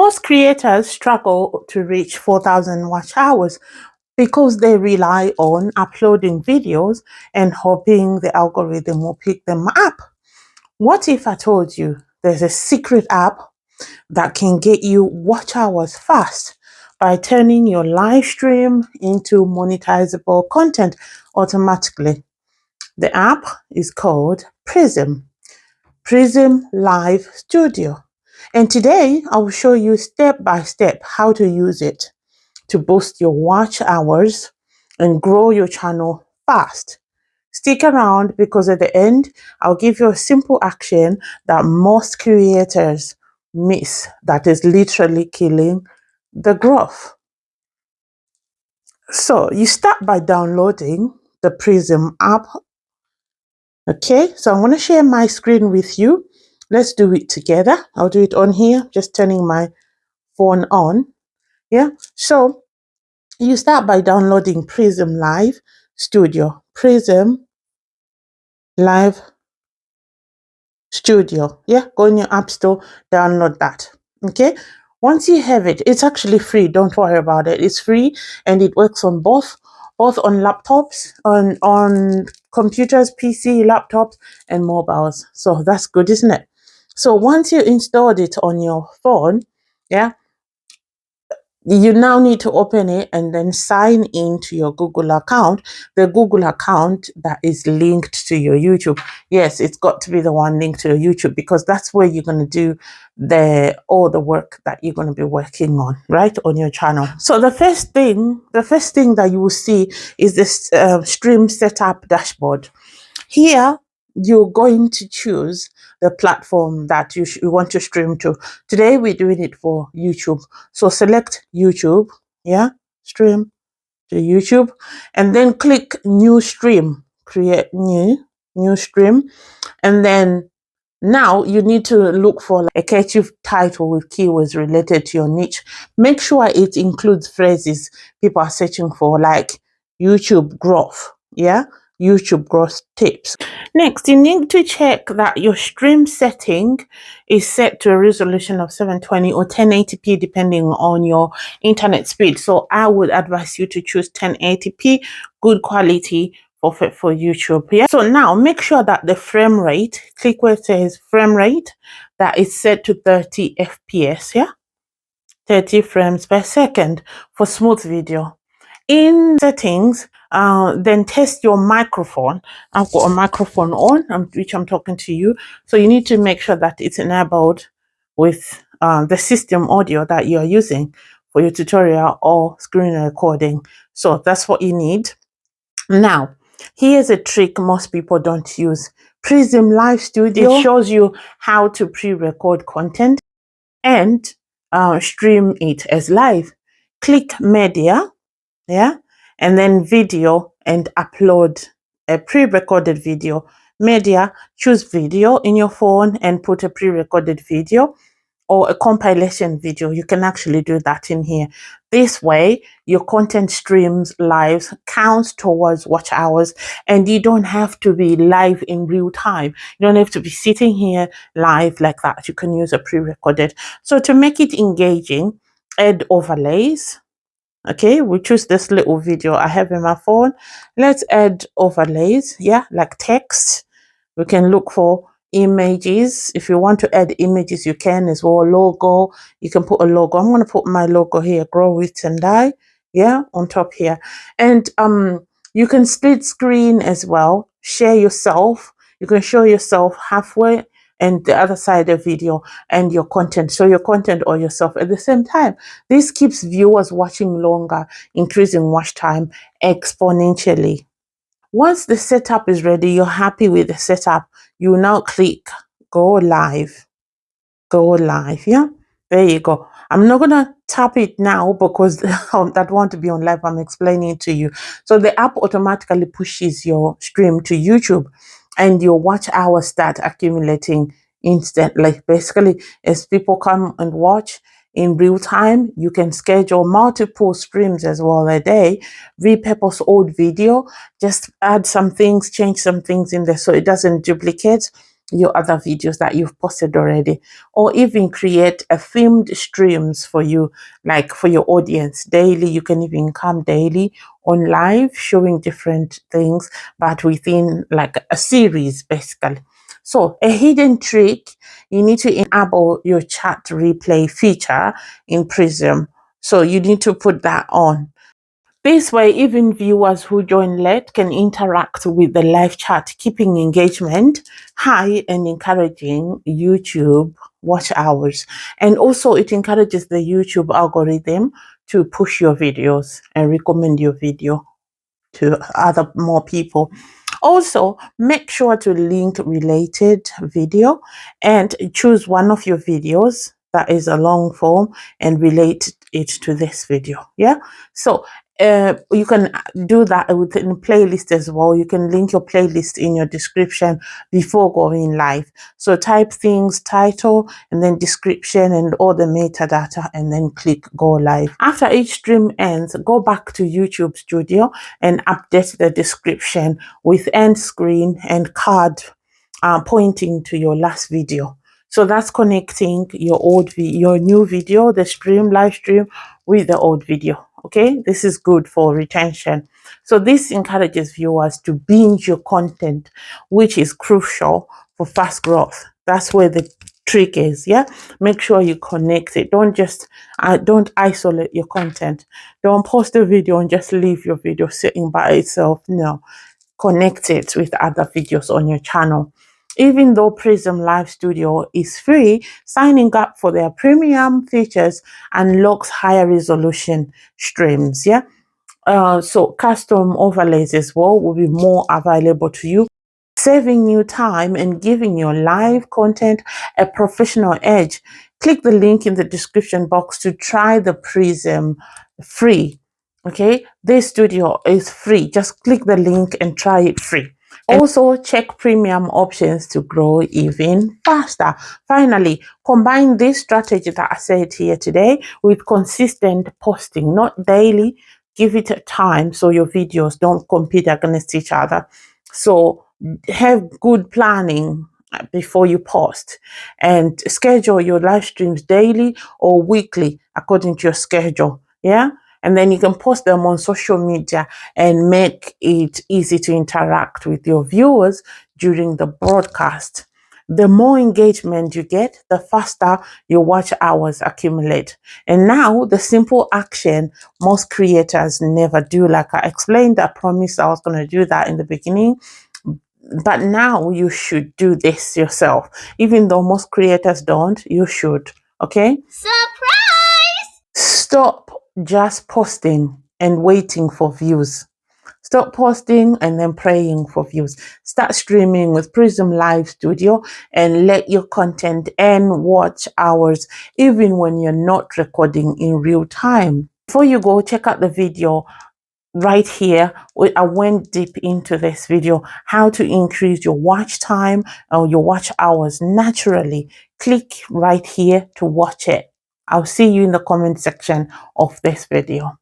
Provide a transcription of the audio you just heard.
Most creators struggle to reach 4,000 watch hours because they rely on uploading videos and hoping the algorithm will pick them up. What if I told you there's a secret app that can get you watch hours fast by turning your live stream into monetizable content automatically? The app is called Prism Live Studio. And today I will show you step by step how to use it to boost your watch hours and grow your channel fast. Stick around because at the end, I'll give you a simple action that most creators miss that is literally killing the growth. So you start by downloading the Prism app. Okay, so I'm going to share my screen with you. Let's do it together. I'll do it on here, just turning my phone on. Yeah, so you start by downloading Prism Live Studio. Prism Live Studio. Yeah, go in your app store, download that. Okay, once you have it, it's actually free. Don't worry about it. It's free and it works on both on laptops, on computers, PC, laptops, and mobiles. So that's good, isn't it? So once you installed it on your phone, yeah, you now need to open it and then sign into your Google account, the Google account that is linked to your YouTube. Yes, it's got to be the one linked to your YouTube because that's where you're going to do all the work that you're going to be working on, right, on your channel. So the first thing that you will see is this stream setup dashboard. Here, you're going to choose the platform that you want to stream to. Today, we're doing it for YouTube. So select YouTube, yeah, stream to YouTube, and then click new stream, create new stream. And then now you need to look for a catchy title with keywords related to your niche. Make sure it includes phrases people are searching for, like YouTube growth, yeah, YouTube growth tips. Next, you need to check that your stream setting is set to a resolution of 720 or 1080p depending on your internet speed. So I would advise you to choose 1080p, good quality for YouTube. Yeah. So now make sure that the frame rate, click where it says frame rate, that is set to 30 FPS. Yeah. 30 frames per second for smooth video. In settings, then test your microphone. I've got a microphone on, which I'm talking to you. So you need to make sure that it's enabled with the system audio that you're using for your tutorial or screen recording. So that's what you need. Now, here's a trick most people don't use. Prism Live Studio, it shows you how to pre-record content and stream it as live. Click media, yeah, and then video, and upload a pre-recorded video. Media, choose video in your phone and put a pre-recorded video or a compilation video. You can actually do that in here. This way, your content streams live, counts towards watch hours, and you don't have to be live in real time. You don't have to be sitting here live like that. You can use a pre-recorded. So to make it engaging, add overlays. Okay, we choose this little video I have in my phone. Let's add overlays, yeah, like text. We can look for images. If you want to add images, you can as well. Logo, you can put a logo. I'm going to put my logo here, Grow with Tendai, yeah, on top here. And you can split screen as well, share yourself. You can show yourself halfway and the other side of video and your content. So your content or yourself at the same time. This keeps viewers watching longer, increasing watch time exponentially. Once the setup is ready, you're happy with the setup, you now click go live. Go live, yeah? There you go. I'm not going to tap it now because that want to be on live. I'm explaining it to you. So the app automatically pushes your stream to YouTube and your watch hours start accumulating instantly. Basically, as people come and watch in real time, you can schedule multiple streams as well a day, repurpose old video, just add some things, change some things in there so it doesn't duplicate, your other videos that you've posted already, or even create a themed streams for you, like for your audience daily. You can even come daily on live showing different things, but within like a series basically. So a hidden trick, you need to enable your chat replay feature in Prism. So you need to put that on. This way, even viewers who join late can interact with the live chat, keeping engagement high and encouraging YouTube watch hours. And also, it encourages the YouTube algorithm to push your videos and recommend your video to other more people. Also, make sure to link related video and choose one of your videos that is a long form and relate it to this video. Yeah. So you can do that within playlist as well. You can link your playlist in your description before going live. So type things, title, and then description and all the metadata, and then click go live. After each stream ends, go back to YouTube Studio and update the description with end screen and card pointing to your last video. So that's connecting your new video, the live stream, with the old video. Okay, this is good for retention. So this encourages viewers to binge your content, which is crucial for fast growth. That's where the trick is. Yeah, make sure you connect it. Don't isolate your content. Don't post a video and just leave your video sitting by itself. No, connect it with other videos on your channel. Even though Prism Live Studio is free, signing up for their premium features unlocks higher resolution streams. Yeah. So custom overlays as well will be more available to you, saving you time and giving your live content a professional edge. Click the link in the description box to try the Prism free. Okay, this studio is free. Just click the link and try it free. Also, check premium options to grow even faster. Finally, combine this strategy that I said here today with consistent posting, not daily. Give it a time so your videos don't compete against each other. So have good planning before you post, and schedule your live streams daily or weekly according to your schedule. Yeah. And then you can post them on social media and make it easy to interact with your viewers during the broadcast. The more engagement you get, the faster your watch hours accumulate. And now the simple action most creators never do. Like I explained, I promised I was going to do that in the beginning. But now you should do this yourself. Even though most creators don't, you should. Okay? Surprise! Stop just posting and waiting for views. Stop posting and then praying for views. Start streaming with Prism Live Studio and let your content earn watch hours even when you're not recording in real time. Before you go, check out the video right here. I went deep into this video, how to increase your watch time or your watch hours naturally. Click right here to watch it. I'll see you in the comment section of this video.